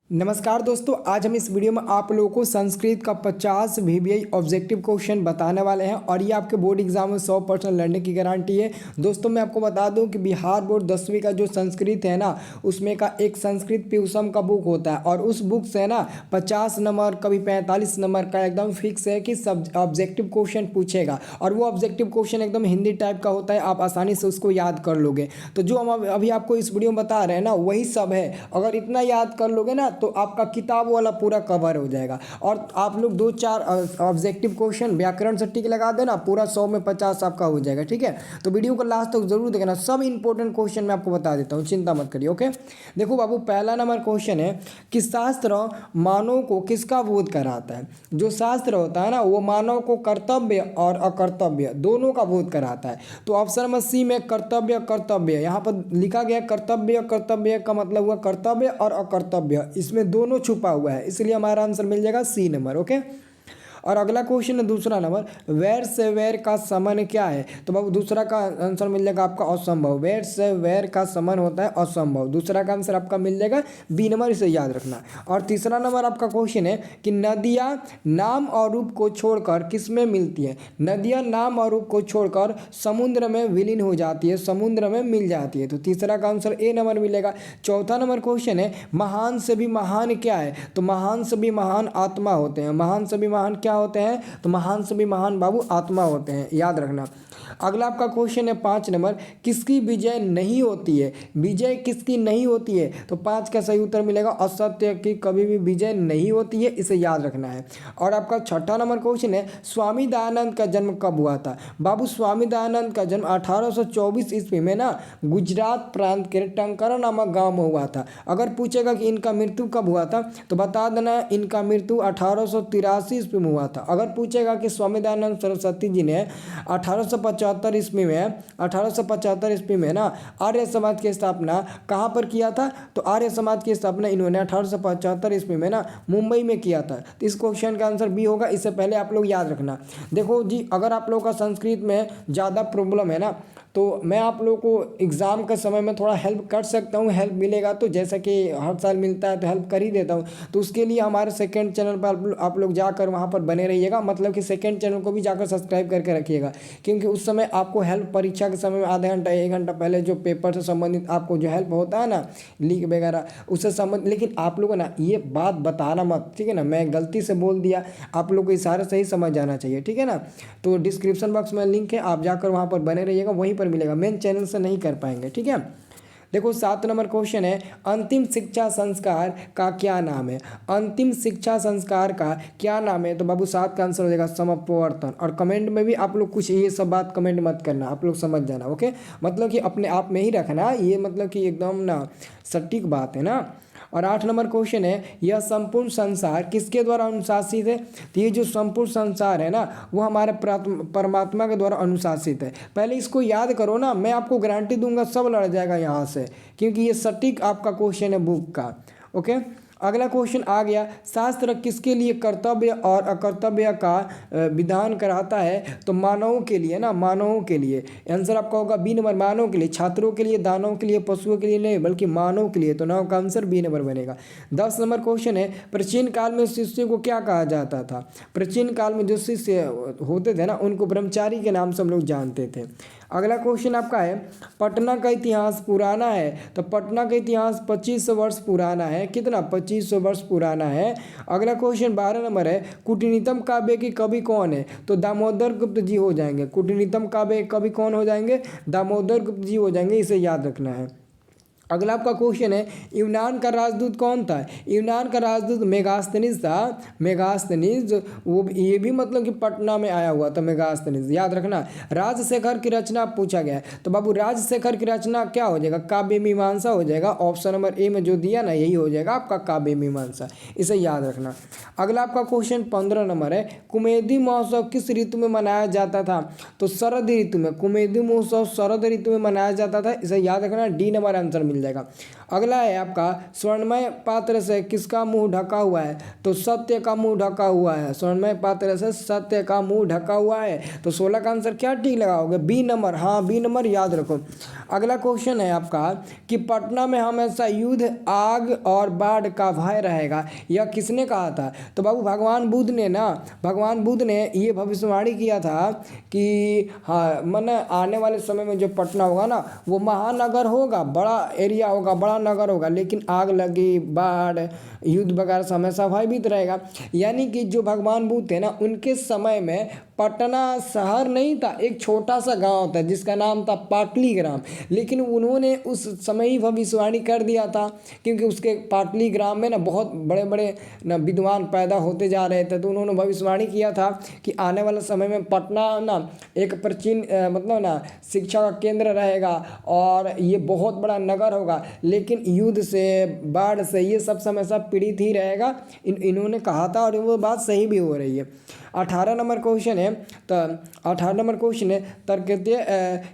नमस्कार दोस्तों, आज हम इस वीडियो में आप लोगों को संस्कृत का 50 वीवीआई ऑब्जेक्टिव क्वेश्चन बताने वाले हैं और ये आपके बोर्ड एग्जाम में 100% लड़ने की गारंटी है। दोस्तों मैं आपको बता दूं कि बिहार बोर्ड 10वीं का जो संस्कृत है ना, उसमें का एक संस्कृत प्यूसम का बुक होता है और उस बुक से ना 50 नंबर कभी 45 नंबर का एकदम फिक्स है कि सब ऑब्जेक्टिव क्वेश्चन पूछेगा और वो ऑब्जेक्टिव क्वेश्चन एकदम हिंदी टाइप का होता है, आप आसानी से उसको याद कर लोगे। तो जो हम अभी आपको इस वीडियो में बता रहे हैं ना, वही सब है। अगर इतना याद कर लोगे ना तो आपका किताब वाला पूरा कवर हो जाएगा। और आप लोग 2-4 ऑब्जेक्टिव क्वेश्चन व्याकरण से टिक लगा देना, पूरा 100 में 50 आपका हो जाएगा। ठीक है, तो वीडियो को लास्ट तक जरूर देखना, सब इंपॉर्टेंट क्वेश्चन मैं आपको बता देता हूँ, चिंता मत करिए। ओके, देखो बाबू, पहला नंबर क्वेश्चन है कि शास्त्र मानव को किसका बोध कराता है। जो शास्त्र होता है ना, वो मानव को कर्तव्य और अकर्तव्य दोनों का बोध कराता है। तो ऑप्शन नंबर सी में कर्तव्य कर्तव्य यहाँ पर लिखा गया। कर्तव्य कर्तव्य का मतलब हुआ कर्तव्य और अकर्तव्य, इसमें दोनों छुपा हुआ है, इसलिए हमारा आंसर मिल जाएगा सी नंबर। ओके, और अगला क्वेश्चन है दूसरा नंबर, वैर से वैर का समन क्या है। तो बाबू दूसरा का आंसर मिल जाएगा आपका असंभव। वैर से वैर का समन होता है असंभव, दूसरा का आंसर आपका मिल जाएगा बी नंबर, इसे याद रखना। और तीसरा नंबर आपका क्वेश्चन है कि नदियाँ नाम और रूप को छोड़कर किस में मिलती है। नदियाँ नाम और रूप को छोड़कर समुद्र में विलीन हो जाती है, समुद्र में मिल जाती है। तो तीसरा का आंसर ए नंबर मिलेगा। चौथा नंबर क्वेश्चन है महान से भी महान क्या है। तो महान से भी महान आत्मा होते हैं। महान से भी महान क्या होते हैं, तो महान से भी महान बाबू आत्मा होते हैं, याद रखना। अगला आपका क्वेश्चन है 5 नंबर, किसकी विजय नहीं होती है। विजय किसकी नहीं होती है, तो 5 का सही उत्तर मिलेगा असत्य की कभी भी विजय नहीं होती है, इसे याद रखना है। और आपका छठा नंबर क्वेश्चन है स्वामी दयानंद का जन्म कब हुआ था। बाबू स्वामी दयानंद का जन्म 1824 ईस्वी में ना गुजरात प्रांत के टंकारा नामक गांव में हुआ था। अगर पूछेगा कि इनका मृत्यु कब हुआ था, तो बता देना इनका मृत्यु 1883 ईस्वी में हुआ था। अगर पूछेगा कि स्वामी दयानंद सरस्वती जी ने 1875 ईस्वी में 1875 ईस्वी में ना आर्य समाज की स्थापना कहाँ पर किया था, तो आर्य समाज की स्थापना इन्होंने 1875 ईस्वी में ना मुंबई में किया था। तो इस क्वेश्चन का आंसर बी होगा, इससे पहले आप लोग याद रखना। देखो जी, अगर आप लोगों का संस्कृत में ज़्यादा प्रॉब्लम है ना, तो मैं आप लोगों को एग्ज़ाम के समय में थोड़ा हेल्प कर सकता हूँ। हेल्प मिलेगा तो जैसा कि हर साल मिलता है तो हेल्प कर ही देता हूँ। तो उसके लिए हमारे सेकंड चैनल पर आप लोग जाकर वहाँ पर बने रहिएगा, मतलब कि सेकंड चैनल को भी जाकर सब्सक्राइब करके रखिएगा, क्योंकि उस समय आपको हेल्प परीक्षा के समय में आधा घंटा 1 घंटा पहले जो पेपर से संबंधित आपको जो हेल्प होता है ना, लीक वगैरह, उससे संबंधित। लेकिन आप लोगों ना ये बात बताना मत, ठीक है ना, मैं गलती से बोल दिया, आप लोग को इशारे से ही समझ जाना चाहिए, ठीक है ना। तो डिस्क्रिप्शन बॉक्स में लिंक है, आप जाकर वहाँ पर बने रहिएगा, वहीं पर मिलेगा, मेन चैनल से नहीं कर पाएंगे, ठीक है। देखो 7 नंबर क्वेश्चन है अंतिम शिक्षा संस्कार का क्या नाम है। अंतिम शिक्षा संस्कार का क्या नाम है, तो बाबू 7 का आंसर हो जाएगा समप्रवर्तन। और कमेंट में भी आप लोग कुछ ये सब बात कमेंट मत करना, आप लोग समझ जाना। ओके, मतलब कि अपने आप में ही रखना, ये मतलब कि एकदम ना सटीक बात है ना। और 8 नंबर क्वेश्चन है यह संपूर्ण संसार किसके द्वारा अनुशासित है। तो ये जो संपूर्ण संसार है ना, वो हमारे परमात्मा के द्वारा अनुशासित है। पहले इसको याद करो ना, मैं आपको गारंटी दूंगा सब लड़ जाएगा यहाँ से, क्योंकि ये सटीक आपका क्वेश्चन है बुक का। ओके, अगला क्वेश्चन आ गया, शास्त्र किसके लिए कर्तव्य और अकर्तव्य का विधान कराता है। तो मानवों के लिए ना, मानवों के लिए। आंसर आपका होगा बी नंबर, मानव के लिए, छात्रों के लिए, दानवों के लिए, पशुओं के लिए नहीं, बल्कि मानव के लिए। तो नाव का आंसर बी नंबर बनेगा। 10 नंबर क्वेश्चन है प्राचीन काल में शिष्य को क्या कहा जाता था। प्राचीन काल में जो शिष्य होते थे ना, उनको ब्रह्मचारी के नाम से हम लोग जानते थे। अगला क्वेश्चन आपका है पटना का इतिहास पुराना है। तो पटना का इतिहास 2500 वर्ष पुराना है। कितना, 2500 वर्ष पुराना है। अगला क्वेश्चन 12 नंबर है कूटनीतम काव्य के कवि कौन है। तो दामोदर गुप्त जी हो जाएंगे। कूटनीतम काव्य के कवि कौन हो जाएंगे, दामोदर गुप्त जी हो जाएंगे, इसे याद रखना है। अगला आपका क्वेश्चन है यूनान का राजदूत कौन था। यूनान का राजदूत मेगास्थनीज था। मेगास्थनीज, वो ये भी मतलब कि पटना में आया हुआ था मेगास्थनीज, याद रखना। राजशेखर की रचना पूछा गया है। तो बाबू राजशेखर की रचना क्या हो जाएगा, काव्य मीमांसा हो जाएगा। ऑप्शन नंबर ए में जो दिया ना, यही हो जाएगा आपका काव्य मीमांसा, इसे याद रखना। अगला आपका क्वेश्चन 15 नंबर है कुमेदी महोत्सव किस ऋतु में मनाया जाता था। तो शरद ऋतु में। कुमेदी महोत्सव शरद ऋतु में मनाया जाता था, इसे याद रखना, डी नंबर आंसर मिल मिल जाएगा। अगला है आपका स्वर्णमय पात्र से किसका मुंह ढका हुआ है, तो सत्य का मुंह ढका हुआ है। स्वर्णमय पात्र से सत्य का मुंह ढका हुआ है, तो 16 का आंसर क्या ठीक लगाओगे, बी नंबर। हाँ, बी नंबर याद रखो। अगला क्वेश्चन है आपका कि पटना में हमेशा युद्ध, आग और बाढ़ का भय रहेगा, यह किसने कहा था, तो बाबू भगवान बुद्ध ने ना, भगवान बुद्ध ने ये भविष्यवाणी किया था कि हाँ मैंने आने वाले समय में जो पटना होगा ना वो महानगर होगा, बड़ा एरिया होगा, बड़ा नगर होगा, लेकिन आग लगी, बाढ़, युद्ध वगैरह से हमेशा भयभीत रहेगा। यानी कि जो भगवान बुद्ध थे ना उनके समय में पटना शहर नहीं था, एक छोटा सा गांव था जिसका नाम था पाटलीग्राम, लेकिन उन्होंने उस समय ही भविष्यवाणी कर दिया था क्योंकि उसके पाटलीग्राम में ना बहुत बड़े बड़े ना विद्वान पैदा होते जा रहे थे, तो उन्होंने भविष्यवाणी किया था कि आने वाले समय में पटना ना एक प्राचीन मतलब ना शिक्षा का केंद्र रहेगा और ये बहुत बड़ा नगर होगा, लेकिन युद्ध से, बाढ़ से ये सब हमेशा पीड़ित ही रहेगा। इन्होंने कहा था और वो बात सही भी हो रही है। 18 नंबर क्वेश्चन है, तो 18 नंबर क्वेश्चन है तर्कते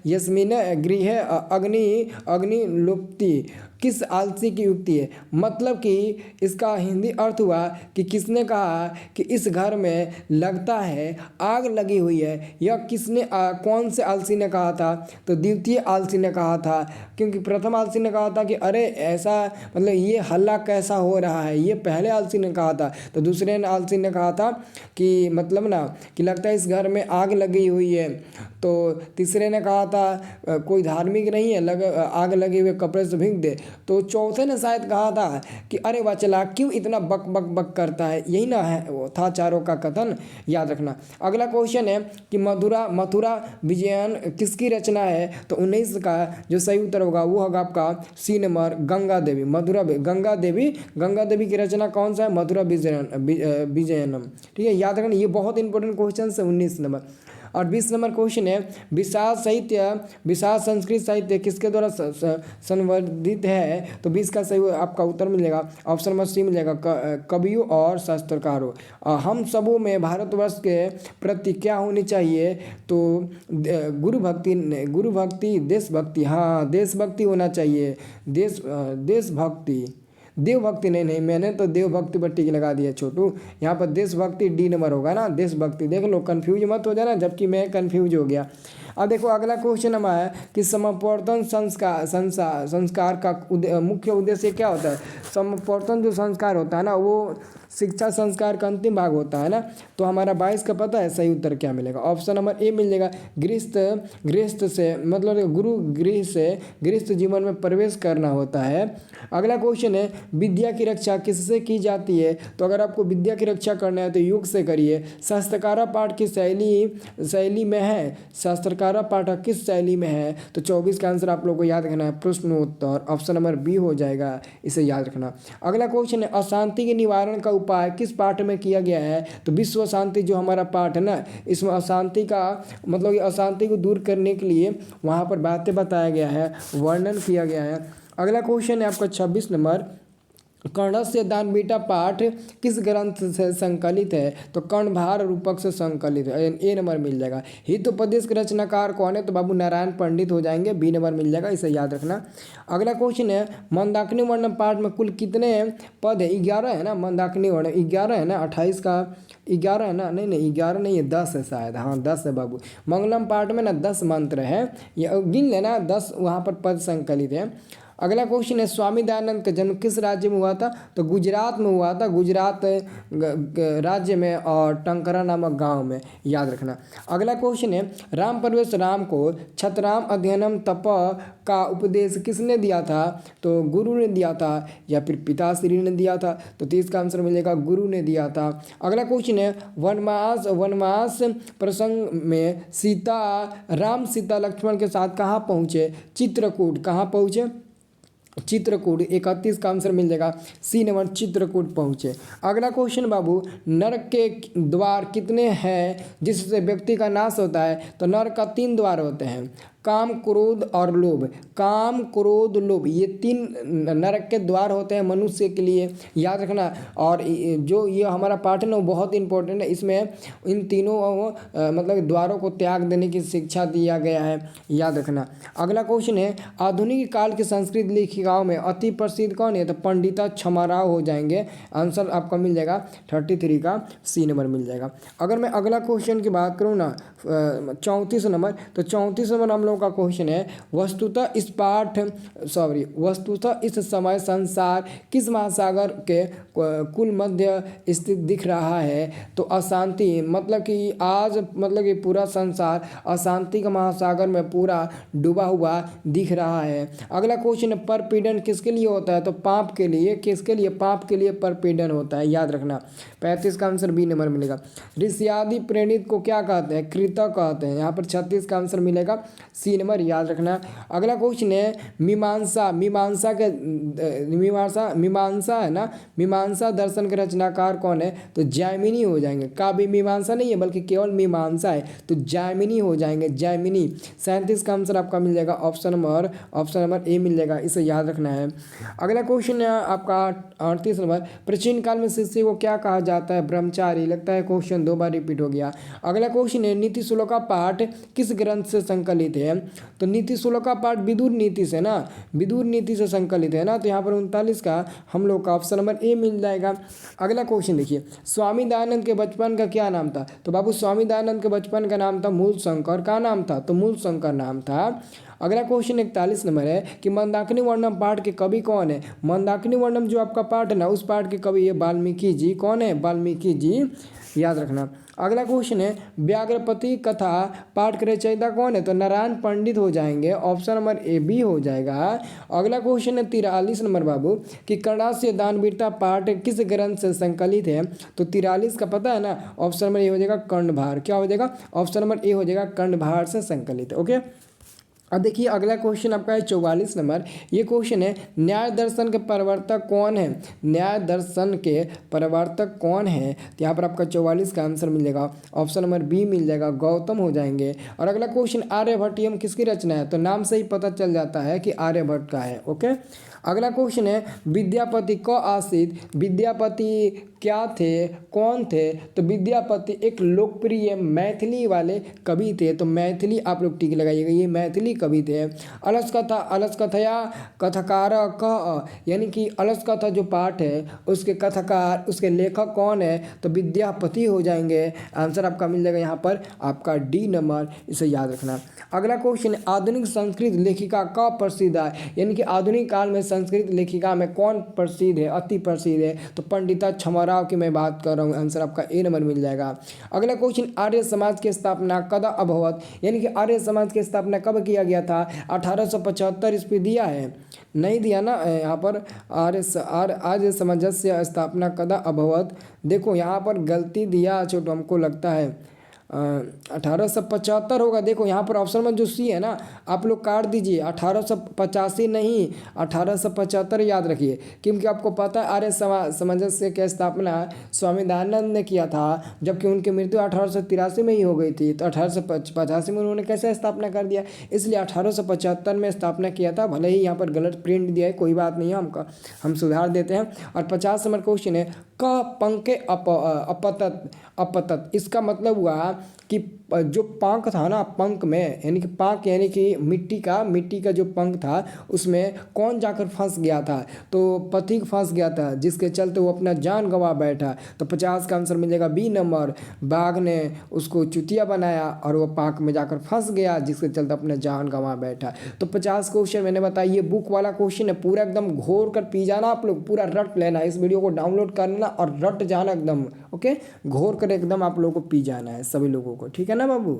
यस्मिन गृह अग्नि लुप्ति किस आलसी की युक्ति है, मतलब कि इसका हिंदी अर्थ हुआ कि किसने कहा कि इस घर में लगता है आग लगी हुई है, यह किसने कौन से आलसी ने कहा था, तो द्वितीय आलसी ने कहा था, क्योंकि प्रथम आलसी ने कहा था कि अरे ऐसा मतलब ये हल्ला कैसा हो रहा है, ये पहले आलसी ने कहा था, तो दूसरे आलसी ने कहा था कि मतलब ना कि लगता है इस घर में आग लगी हुई है, तो तीसरे ने कहा था कोई धार्मिक नहीं है, आग लगे हुए कपड़े से भीग दे, तो चौथे ने शायद कहा था कि अरे वह चला क्यों इतना बक बक बक करता है। यही ना है वो था चारों का कथन, याद रखना। अगला क्वेश्चन है कि मथुरा विजयन किसकी रचना है, तो 19 का जो सही उत्तर होगा वो होगा आपका सी नंबर गंगा देवी। गंगा देवी की रचना कौन सा है, मथुरा विजयनम। ठीक है, याद रखना, ये बहुत इंपॉर्टेंट क्वेश्चन है। 19 नंबर और 20 नंबर क्वेश्चन है विशाल संस्कृत साहित्य किसके द्वारा संवर्धित है, तो 20 का सही आपका उत्तर मिलेगा, ऑप्शन नंबर सी मिलेगा, कवियों और शास्त्रकारों। हम सबों में भारतवर्ष के प्रति क्या होनी चाहिए, तो गुरु भक्ति देशभक्ति, हाँ देशभक्ति होना चाहिए, देशभक्ति, देवभक्ति नहीं, मैंने तो देवभक्ति पर टिक लगा दिया छोटू, यहाँ पर देशभक्ति डी नंबर होगा ना, देशभक्ति। देख लो, कंफ्यूज मत हो जाना, जबकि मैं कंफ्यूज हो गया। अब देखो अगला क्वेश्चन हमारा है कि समप्रवर्तन संस्कार का मुख्य उद्देश्य क्या होता है। समप्रवर्तन जो संस्कार होता है ना वो शिक्षा संस्कार का अंतिम भाग होता है ना, तो हमारा 22 का पता है सही उत्तर क्या मिलेगा, ऑप्शन नंबर ए मिल जाएगा, गृहस्थ से मतलब गुरु गृह से गृहस्थ जीवन में प्रवेश करना होता है। अगला क्वेश्चन है विद्या की रक्षा किससे की जाती है, तो अगर आपको विद्या की रक्षा करना है तो योग से करिए। शास्त्रकारा पाठ की शैली में है, शास्त्रकारा पाठ किस शैली में है, तो 24 का आंसर आप लोग को याद रखना है, प्रश्नोत्तर, ऑप्शन नंबर बी हो जाएगा, इसे याद रखना। अगला क्वेश्चन है अशांति के निवारण का उपाय किस पाठ में किया गया है, तो विश्व शांति जो हमारा पाठ है ना, इसमें अशांति का मतलब अशांति को दूर करने के लिए वहाँ पर बातें बताया गया है, वर्णन किया गया है। अगला क्वेश्चन है आपका 26 नंबर, कर्णस्य दानवीटा पाठ किस ग्रंथ से संकलित है, तो कर्णभार रूपक से संकलित है, ए नंबर मिल जाएगा। हितोपदेश के रचनाकार कौन है, तो बाबू नारायण पंडित हो जाएंगे, बी नंबर मिल जाएगा, इसे याद रखना। अगला क्वेश्चन है मंदाकिनी वर्णम पाठ में कुल कितने पद है, 11 है ना, मंदाकिनी वर्ण 11 है ना, 28 का 11 है ना, नहीं 11 नहीं है, 10 है शायद, हाँ 10 है बाबू। मंगलम पाठ में ना 10 मंत्र है, ये गिन लेना, 10 वहाँ पर पद संकलित है। अगला क्वेश्चन है स्वामी दयानंद का जन्म किस राज्य में हुआ था, तो गुजरात में हुआ था, गुजरात राज्य में और टंकरा नामक गांव में, याद रखना। अगला क्वेश्चन है राम परवेश राम को छतराम अध्ययनम तप का उपदेश किसने दिया था, तो गुरु ने दिया था या फिर पिताश्री ने दिया था, तो 30 का आंसर मिलेगा गुरु ने दिया था। अगला क्वेश्चन है वनवास प्रसंग में राम सीता लक्ष्मण के साथ कहाँ पहुँचे, चित्रकूट, कहाँ पहुँचे, चित्रकूट, 31 का आंसर मिल जाएगा, सी नंबर चित्रकूट पहुँचे। अगला क्वेश्चन बाबू नरक के द्वार कितने हैं जिससे व्यक्ति का नाश होता है, तो नरक का 3 द्वार होते हैं, काम, क्रोध और लोभ। काम, क्रोध, लोभ, ये 3 नरक के द्वार होते हैं मनुष्य के लिए, याद रखना। और जो ये हमारा पाठ है ना वो बहुत इंपॉर्टेंट है, इसमें इन तीनों मतलब द्वारों को त्याग देने की शिक्षा दिया गया है, याद रखना। अगला क्वेश्चन है, आधुनिक काल की संस्कृत लेखिकाओं में अति प्रसिद्ध कौन है? तो पंडिता छमाराव हो जाएंगे। आंसर आपका मिल जाएगा 33 का सी नंबर मिल जाएगा। अगर मैं अगला क्वेश्चन की बात करूँ ना 34 नंबर, तो 34 नंबर हम लोगों का क्वेश्चन है, वस्तुतः इस समय संसार किस महासागर के कुल मध्य स्थित दिख रहा है? तो अशांति, मतलब कि आज मतलब कि पूरा संसार अशांति का महासागर में पूरा डूबा हुआ दिख रहा है। अगला क्वेश्चन है, परपीड़न किसके लिए होता है? तो पाप के लिए। किसके लिए? पाप के लिए परपीड़न होता है, याद रखना। 35 का आंसर बी नंबर मिलेगा। ऋषियादि प्रेरित को क्या कहते हैं? कृतक कहते हैं। यहाँ पर 36 का आंसर मिलेगा सी नंबर, याद रखना। अगला क्वेश्चन है, मीमांसा है ना, मीमांसा दर्शन के रचनाकार कौन है? तो जैमिनी हो जाएंगे। काव्य मीमांसा नहीं है बल्कि केवल मीमांसा है, तो जैमिनी हो जाएंगे, जैमिनी। 37 का आंसर आपका मिल जाएगा ऑप्शन नंबर ए मिल जाएगा, इसे याद रखना है। अगला क्वेश्चन है आपका 38 नंबर, प्राचीन काल में शिष्य को क्या कहा जाता है? ब्रह्मचारी। लगता है क्वेश्चन 2 बार रिपीट हो गया। अगला क्वेश्चन है, नीति श्लोका पाठ किस ग्रंथ से संकलित है? तो नीति श्लोका पाठ विदुर नीति से ना, विदुर नीति से संकलित है ना, तो यहाँ पर 39 का हम लोग का ऑप्शन नंबर ए मिल जाएगा। अगला क्वेश्चन देखिए, स्वामी दयानंद के बचपन का क्या नाम था? तो बाबू स्वामी दयानंद के बचपन का नाम था मूल शंकर। का नाम था? तो मूल शंकर नाम था। अगला क्वेश्चन 41 नंबर है कि मंदाकिनी वर्णम पाठ के कवि कौन है? मंदाकिनी वर्णम जो आपका पाठ है ना, उस पाठ के कवि है वाल्मीकि जी। कौन है? वाल्मीकि जी, याद रखना। अगला क्वेश्चन है, व्याघ्रपति कथा पाठ के रचयिता कौन है? तो नारायण पंडित हो जाएंगे, ऑप्शन नंबर ए बी हो जाएगा। अगला क्वेश्चन है 43 नंबर बाबू कि कर्णास्य दानवीरता पाठ किस ग्रंथ से संकलित है? तो 43 का पता है ना, ऑप्शन नंबर ए हो जाएगा कर्णभार। क्या हो जाएगा? ऑप्शन नंबर ए हो जाएगा कर्णभार से संकलित। ओके, अब देखिए अगला क्वेश्चन आपका है 44 नंबर। ये क्वेश्चन है, न्याय दर्शन के प्रवर्तक कौन है? न्याय दर्शन के प्रवर्तक कौन है? तो यहाँ पर आपका 44 का आंसर मिल जाएगा, ऑप्शन नंबर बी मिल जाएगा, गौतम हो जाएंगे। और अगला क्वेश्चन, आर्यभट्टियम किसकी रचना है? तो नाम से ही पता चल जाता है कि आर्यभट्ट का है। ओके, अगला क्वेश्चन है, विद्यापति क आसित विद्यापति क्या थे? कौन थे? तो विद्यापति एक लोकप्रिय मैथिली वाले कवि थे, तो मैथिली आप लोग टिक लगाइएगा, ये मैथिली कवि थे। अलस कथया कथकार क, यानी कि अलस कथा जो पाठ है उसके कथाकार, उसके लेखक कौन है? तो विद्यापति हो जाएंगे। आंसर आपका मिल जाएगा यहाँ पर आपका डी नंबर, इसे याद रखना। अगला क्वेश्चन, आधुनिक संस्कृत लेखिका का प्रसिद्ध है? यानी कि आधुनिक काल में संस्कृत लेखिका में कौन प्रसिद्ध है, अति प्रसिद्ध है? तो पंडिता छमाराव की मैं बात कर रहा हूँ। आंसर आपका ए नंबर मिल जाएगा। अगला क्वेश्चन, आर्य समाज की स्थापना कदा अभवत? यानी कि आर्य समाज की स्थापना कब किया गया था? 1875 ईस्वी दिया है, नहीं दिया ना यहाँ पर। आर्य समाजस्य स्थापना कदा अभवत, देखो यहाँ पर गलती दिया छोटो, हमको लगता है 1875 होगा। देखो यहाँ पर ऑप्शन में जो सी है ना, आप लोग काट दीजिए, 1885 नहीं 1875 याद रखिए, क्योंकि आपको पता है आर्य सामंजस्य की स्थापना स्वामी दयानंद ने किया था, जबकि उनकी मृत्यु 1883 में ही हो गई थी। तो 1885 में उन्होंने कैसे स्थापना कर दिया? इसलिए 1875 में स्थापना किया था। भले ही यहाँ पर गलत प्रिंट दिया है, कोई बात नहीं है, हम सुधार देते हैं। और 50 नंबर क्वेश्चन है, क पंके अपतत, इसका मतलब हुआ कि जो पंख था ना, पंख में, यानी कि पंख यानी कि मिट्टी का जो पंख था उसमें कौन जाकर फंस गया था? तो पथिक फंस गया था, जिसके चलते वो अपना जान गंवा बैठा। तो 50 का आंसर मिल जाएगा बी नंबर, बाघ ने उसको चुतिया बनाया और वो पंख में जाकर फंस गया, जिसके चलते अपना जान गंवा बैठा। तो 50 क्वेश्चन मैंने बताया, ये बुक वाला क्वेश्चन है, पूरा एकदम घोर कर पी जाना, आप लोग पूरा रट लेना, इस वीडियो को डाउनलोड कर लेना और रट जाना एकदम। ओके, घोर कर एकदम आप लोगों को पी जाना है सभी लोगों को, ठीक है ना बाबू।